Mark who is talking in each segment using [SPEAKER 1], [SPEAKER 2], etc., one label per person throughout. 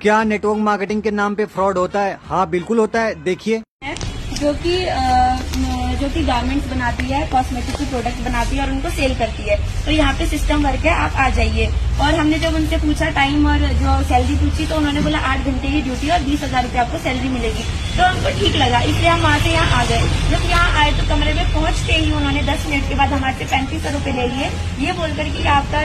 [SPEAKER 1] क्या network marketing के नाम पे फ्रॉड होता है? हाँ बिल्कुल होता है, देखिए।
[SPEAKER 2] जो कि गारमेंट्स बनाती है, कॉस्मेटिक के प्रोडक्ट बनाती है और उनको सेल करती है। तो यहाँ पे सिस्टम वर्क है, आप आ जाइए। और हमने जब उनसे पूछा टाइम और जो सैलरी पूछी तो उन्होंने बोला 8 घंटे की ड्यूटी और 20,000 रुपये आपको सैलरी मिलेगी। तो हमको ठीक लगा, इसलिए हम वहाँ से यहाँ आ गए। जब यहाँ आए तो कमरे में पहुंचते ही उन्होंने 10 मिनट के बाद हमारे से 3500 रुपये ले लिए, ये बोलकर कि आपका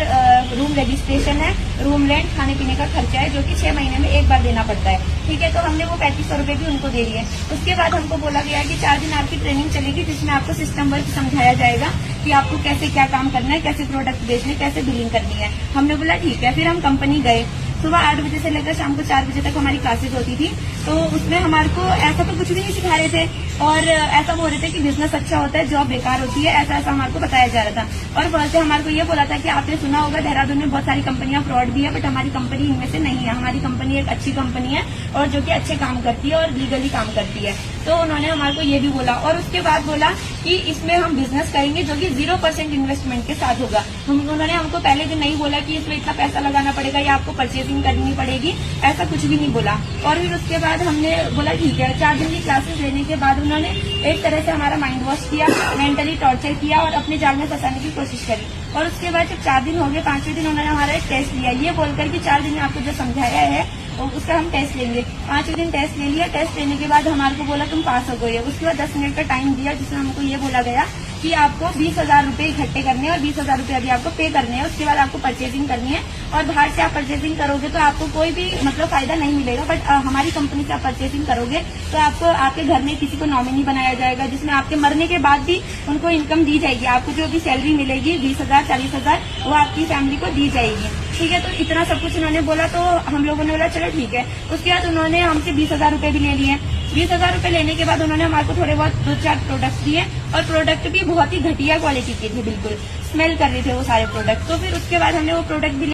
[SPEAKER 2] रूम रजिस्ट्रेशन है, रूम रेंट, खाने पीने का खर्चा है, जो कि 6 महीने में एक बार देना पड़ता है। ठीक है, तो हमने वो 3500 रुपये भी उनको दे दिए। उसके बाद हमको बोला गया कि 4 दिन आपकी ट्रेनिंग चलेगी, जिसमें आपको सिस्टम वर्क समझाया जाएगा कि आपको कैसे क्या काम करना है, कैसे प्रोडक्ट बेचने, कैसे बिलिंग करनी है। हमने बोला ठीक है। फिर हम कंपनी गए। सुबह 8 बजे से लेकर शाम को 4 बजे तक हमारी क्लासेज होती थी। तो उसमें हमारे को ऐसा तो कुछ भी नहीं सिखा रहे थे और ऐसा बोल रहे थे कि बिजनेस अच्छा होता है, जॉब बेकार होती है, ऐसा ऐसा हमारे को बताया जा रहा था। और वहाँ से हमारे को ये बोला था कि आपने सुना होगा देहरादून में बहुत सारी कंपनियां फ्रॉड भी है, बट हमारी कंपनी इनमें से नहीं है। हमारी कंपनी एक अच्छी कंपनी है और जो कि अच्छे काम करती है और लीगली काम करती है। तो उन्होंने हमारे को ये भी बोला और उसके बाद बोला कि इसमें हम बिजनेस करेंगे जो कि 0% इन्वेस्टमेंट के साथ होगा। उन्होंने हमको पहले दिन नहीं बोला कि इसमें इतना पैसा लगाना पड़ेगा या आपको परचेसिंग करनी पड़ेगी, ऐसा कुछ भी नहीं बोला। और फिर उसके बाद हमने बोला ठीक है। 4 दिन की क्लासेस लेने के बाद उन्होंने एक तरह से हमारा माइंड वॉश किया, मेंटली टॉर्चर किया और अपने जाल में फंसाने की कोशिश करी। और उसके बाद जब 4 दिन हो गए, 5वें दिन उन्होंने हमारा एक टेस्ट लिया, ये बोलकर कि 4 दिन में आपको जो समझाया है उसका हम टेस्ट लेंगे। 5वें दिन टेस्ट ले लिया। टेस्ट लेने के बाद हमारे को बोला तुम पास हो गए हो। उसके बाद 10 मिनट का टाइम दिया, जिसमें हमको ये बोला गया कि आपको 20,000 रुपये इकट्ठे करने हैं और 20,000 रुपये अभी आपको पे करने हैं। उसके बाद आपको परचेसिंग करनी है और बाहर से आप परचेसिंग करोगे तो आपको कोई भी फायदा नहीं मिलेगा, बट हमारी कंपनी से आप परचेसिंग करोगे तो आपको आपके घर में किसी को नॉमिनी बनाया जाएगा, जिसमें आपके मरने के बाद भी उनको इनकम दी जाएगी। आपको जो भी सैलरी मिलेगी 20,000 40,000 वो आपकी फैमिली को दी जाएगी। ठीक है, तो इतना सब कुछ उन्होंने बोला तो हम लोगों ने बोला चलो ठीक है। उसके बाद उन्होंने हमसे 20,000 रुपये भी ले लिए। 20,000 रुपये लेने के बाद उन्होंने हमारे को थोड़े बहुत 2-4 प्रोडक्ट्स दिए और प्रोडक्ट भी बहुत ही घटिया क्वालिटी के थे, बिल्कुल स्मेल कर रहे थे वो सारे प्रोडक्ट। तो फिर उसके बाद हमने वो प्रोडक्ट भी